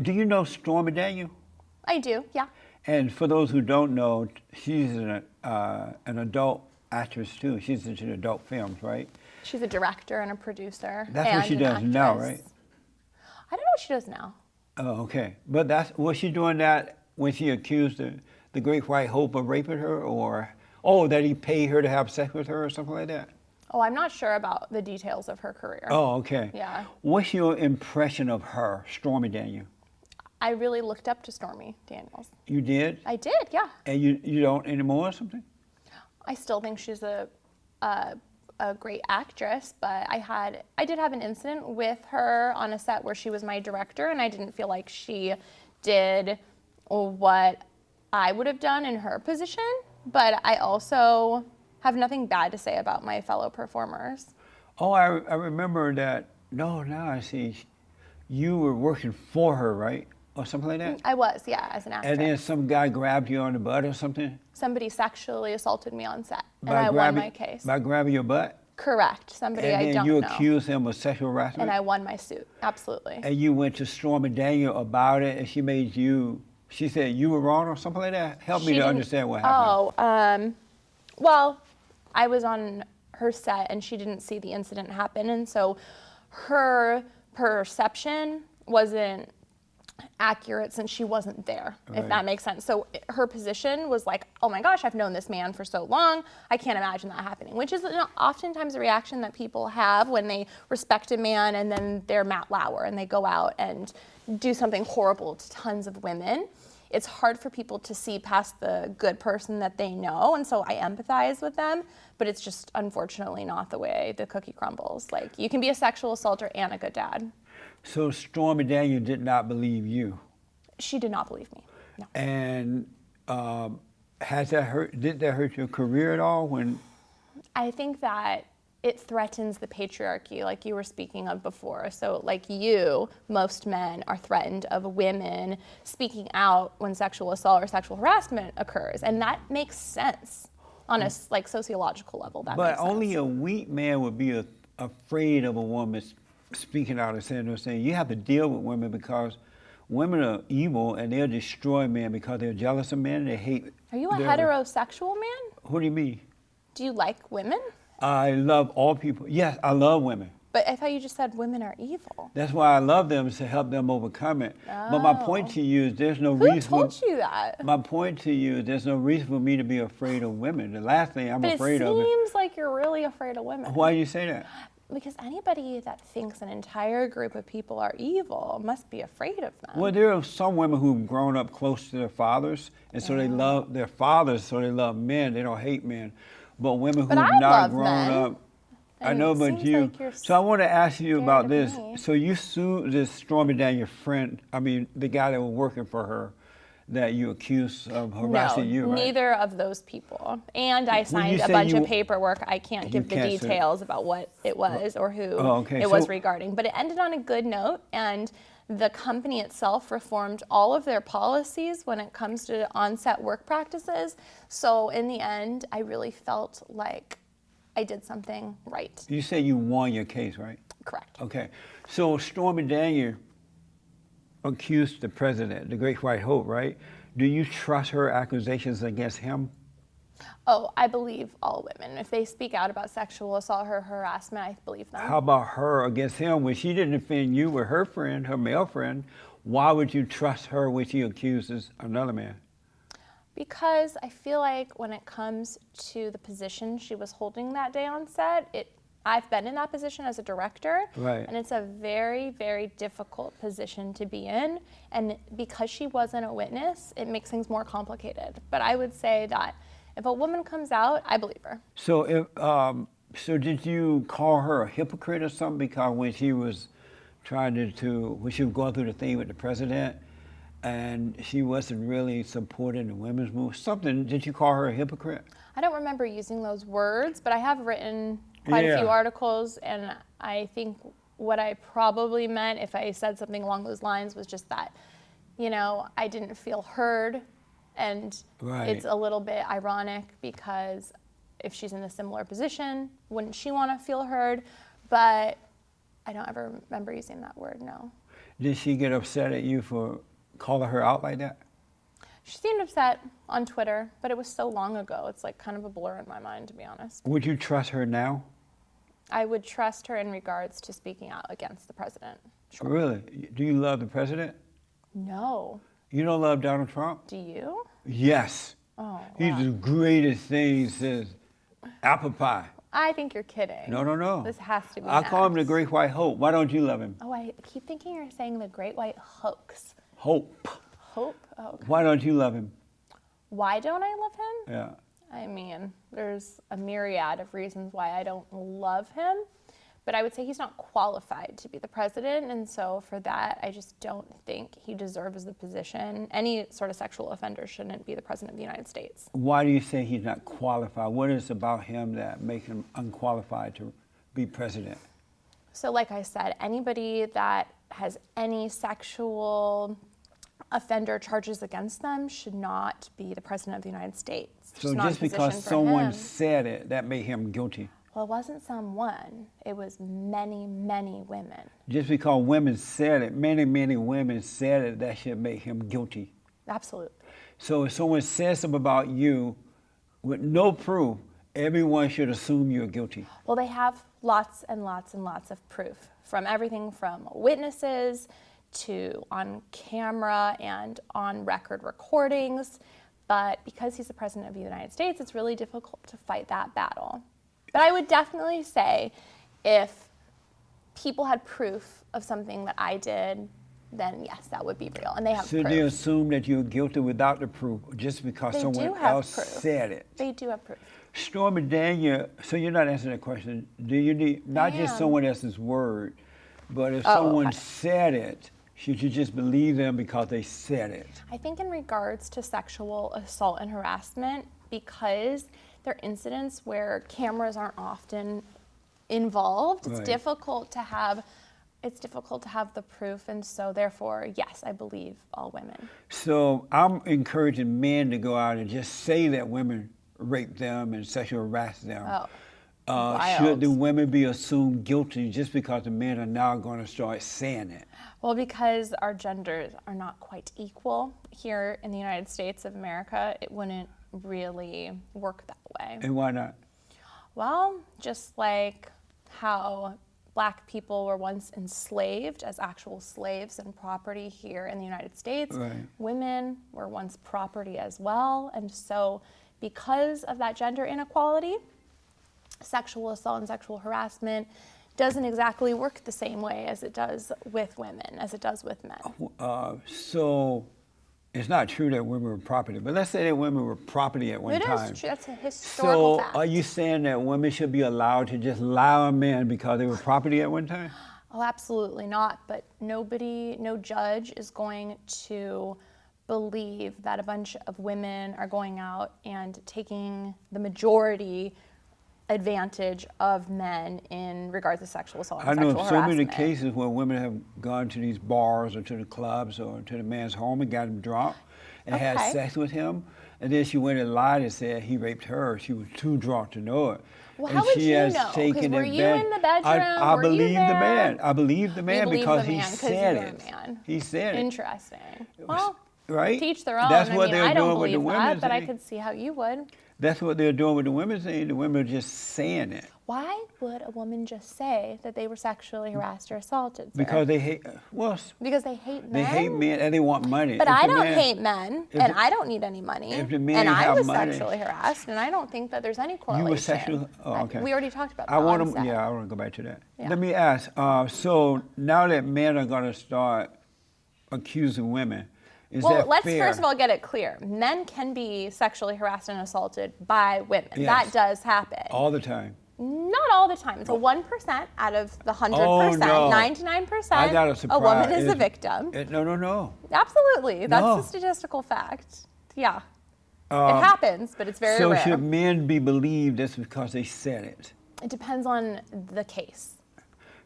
Do you know Stormy Daniel? I do, yeah. And for those who don't know, she's an adult actress too. She's into adult films, right? She's a director and a producer. That's and what she does now, right? I don't know what she does now. Oh, okay. But was she doing that when she accused the Great White Hope of raping her, or that he paid her to have sex with her or something like that? Oh, I'm not sure about the details of her career. Oh, okay. Yeah. What's your impression of her, Stormy Daniel? I really looked up to Stormy Daniels. You did? I did, yeah. And you don't anymore or something? I still think she's a great actress, but I did have an incident with her on a set where she was my director, and I didn't feel like she did what I would have done in her position, but I also have nothing bad to say about my fellow performers. Oh, I remember that. No, now I see. You were working for her, right? Or something like that? I was, yeah, as an actress. And then some guy grabbed you on the butt or something? Somebody sexually assaulted me on set, and I won my case. By grabbing your butt? Correct. Somebody I don't know. And then you accused him of sexual harassment? And I won my suit, absolutely. And you went to Stormy Daniel about it, and she said you were wrong or something like that? Help me to understand what happened. Well, I was on her set, and she didn't see the incident happen, and so her perception wasn't accurate since she wasn't there, if that makes sense. So her position was like, oh my gosh, I've known this man for so long, I can't imagine that happening, which is oftentimes a reaction that people have when they respect a man and then they're Matt Lauer and they go out and do something horrible to tons of women. It's hard for people to see past the good person that they know, and so I empathize with them, but it's just unfortunately not the way the cookie crumbles. Like, you can be a sexual assaulter and a good dad. So Stormy Daniel did not believe you? She did not believe me, no. And did that hurt your career at all? I think that it threatens the patriarchy like you were speaking of before. So like most men are threatened of women speaking out when sexual assault or sexual harassment occurs. And that makes sense on a sociological level. That makes sense. But only a weak man would be afraid of a woman speaking out and saying, you have to deal with women because women are evil and they'll destroy men because they're jealous of men. They hate. Are you a heterosexual man? What do you mean? Do you like women? I love all people. Yes, I love women. But I thought you just said women are evil. That's why I love them, is to help them overcome it. Oh. But my point to you is there's no reason. Who told you that? My point to you is there's no reason for me to be afraid of women. The last thing I'm afraid of it seems like you're really afraid of women. Why do you say that? Because anybody that thinks an entire group of people are evil must be afraid of them. Well, there are some women who've grown up close to their fathers, and so they love their fathers, so they love men. They don't hate men. But women who've not grown up, I know, but you. So I want to ask you about this. So you sued this Stormy Daniel friend, the guy that was working for her, that you accused of harassing you, right? Neither of those people. And I signed a bunch of paperwork. I can't give the details about what it was or who it was regarding. But it ended on a good note, and the company itself reformed all of their policies when it comes to on-set work practices. So in the end, I really felt like I did something right. You say you won your case, right? Correct. Okay. So Stormy Daniel accused the president, the Great White Hope, right? Do you trust her accusations against him? Oh, I believe all women. If they speak out about sexual assault or harassment, I believe them. How about her against him? When she didn't defend you with her friend, her male friend, why would you trust her when she accuses another man? Because I feel like when it comes to the position she was holding that day on set, I've been in that position as a director, right. And it's a very, very difficult position to be in. And because she wasn't a witness, it makes things more complicated. But I would say that if a woman comes out, I believe her. So so did you call her a hypocrite or something? Because when she was when she was going through the thing with the president, and she wasn't really supporting the women's movement, did you call her a hypocrite? I don't remember using those words, but I have written quite a few articles, and I think what I probably meant, if I said something along those lines, was just that, I didn't feel heard, and it's a little bit ironic because if she's in a similar position, wouldn't she want to feel heard? But I don't ever remember using that word, no. Did she get upset at you for calling her out like that? She seemed upset on Twitter, but it was so long ago. It's like kind of a blur in my mind, to be honest. Would you trust her now? I would trust her in regards to speaking out against the president. Sure. Really? Do you love the president? No. You don't love Donald Trump? Do you? Yes. Oh, He's wow. the greatest thing since apple pie. I think you're kidding. No. This has to be I call him the next. Great White Hope. Why don't you love him? Oh, I keep thinking you're saying the Great White Hoax. Hope. Hope? Oh, okay. Why don't you love him? Why don't I love him? Yeah. I mean, there's a myriad of reasons why I don't love him, but I would say he's not qualified to be the president, and so for that, I just don't think he deserves the position. Any sort of sexual offender shouldn't be the president of the United States. Why do you say he's not qualified? What is it about him that makes him unqualified to be president? So like I said, anybody that has any sexual offender charges against them should not be the president of the United States. So just because someone said it, that made him guilty? Well, it wasn't someone. It was many, many women. Just because women said it, many, many women said it, that should make him guilty. Absolutely. So if someone says something about you with no proof, everyone should assume you're guilty. Well, they have lots and lots and lots of proof, from everything from witnesses to on camera and on record recordings. But because he's the president of the United States, it's really difficult to fight that battle. But I would definitely say if people had proof of something that I did, then yes, that would be real. And they have proof. So they assume that you're guilty without the proof just because someone else said it. They do have proof. Stormy Daniel, so you're not answering that question. Do you need not just someone else's word, but if someone said it, should you just believe them because they said it? I think in regards to sexual assault and harassment, because there are incidents where cameras aren't often involved, it's difficult to have the proof, and so therefore, yes, I believe all women. So I'm encouraging men to go out and just say that women rape them and sexually harass them. Should the women be assumed guilty just because the men are now going to start saying it? Well, because our genders are not quite equal here in the United States of America, it wouldn't really work that way. And why not? Well, just like how Black people were once enslaved as actual slaves and property here in the United States, women were once property as well. And so because of that gender inequality, sexual assault and sexual harassment doesn't exactly work the same way as it does with women, as it does with men. So it's not true that women were property, but let's say that women were property at one time. It is true. That's a historical fact. So are you saying that women should be allowed to just lie on men because they were property at one time? Oh, absolutely not. But no judge is going to believe that a bunch of women are going out and taking the majority advantage of men in regards to sexual assault and sexual harassment. I know so many cases where women have gone to these bars or to the clubs or to the man's home and got him drunk and had sex with him, and then she went and lied and said he raped her. She was too drunk to know it. Well, and how would she you has know? taken Were you in the bedroom? I believe you there? the man. I believe the man because he said it. He said it. Interesting. Well, right? Teach their own. That's what they're I don't doing with the believe women. that, but I could see how you would. That's what they're doing with the women saying. The women are just saying it. Why would a woman just say that they were sexually harassed or assaulted, sir? Because they hate, because they hate men? They hate men and they want money. But I don't hate men, and I don't need any money. If the men and I have was money, sexually harassed, and I don't think that there's any correlation. You were sexually, okay. We already talked about that. I want to go back to that. Yeah. Let me ask, so now that men are going to start accusing women, is that fair? Well, let's first of all get it clear. Men can be sexually harassed and assaulted by women. Yes. That does happen. All the time. Not all the time. It's a 1% out of the 100%. Oh, no. 99%. I got a surprise. A woman is a victim. No. Absolutely. That's No. a statistical fact. Yeah. It happens, but it's very rare. So should men be believed just because they said it? It depends on the case.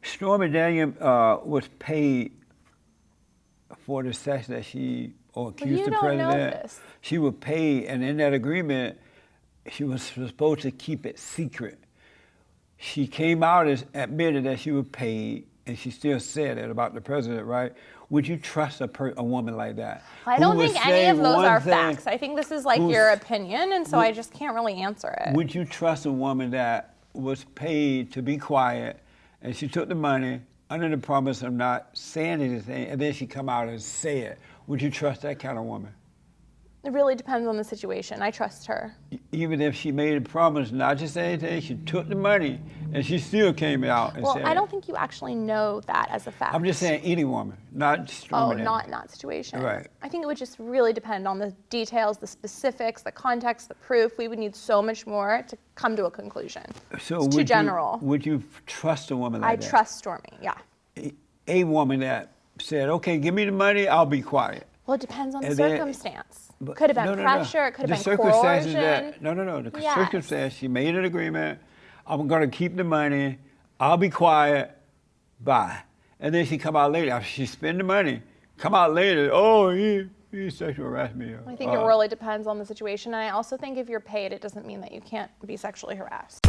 Stormy Daniel was paid for the sex that she accused the president. Know this. She was paid, and in that agreement, she was supposed to keep it secret. She came out and admitted that she was paid and she still said it about the president, right? Would you trust a woman like that? I don't think any of those are facts. I think this is like your opinion, and so I just can't really answer it. Would you trust a woman that was paid to be quiet, and she took the money under the promise of not saying anything, and then she come out and say it? Would you trust that kind of woman? It really depends on the situation. I trust her. Even if she made a promise not to say anything, she took the money, and she still came out and said Well, I don't think you actually know that as a fact. I'm just saying any woman, not discriminating. Oh, not situation. Right. I think it would just really depend on the details, the specifics, the context, the proof. We would need so much more to come to a conclusion. So it's too general. Would you trust a woman like that? I trust Stormy, yeah. A woman that said, okay, give me the money, I'll be quiet. Well, it depends on the circumstance. Could have been pressure, it could have been coercion. The Yes. circumstance, she made an agreement, I'm gonna keep the money, I'll be quiet, bye. And then she come out later, after she spend the money, come out later, oh, he sexual harassed me. I think it really depends on the situation. And I also think if you're paid, it doesn't mean that you can't be sexually harassed.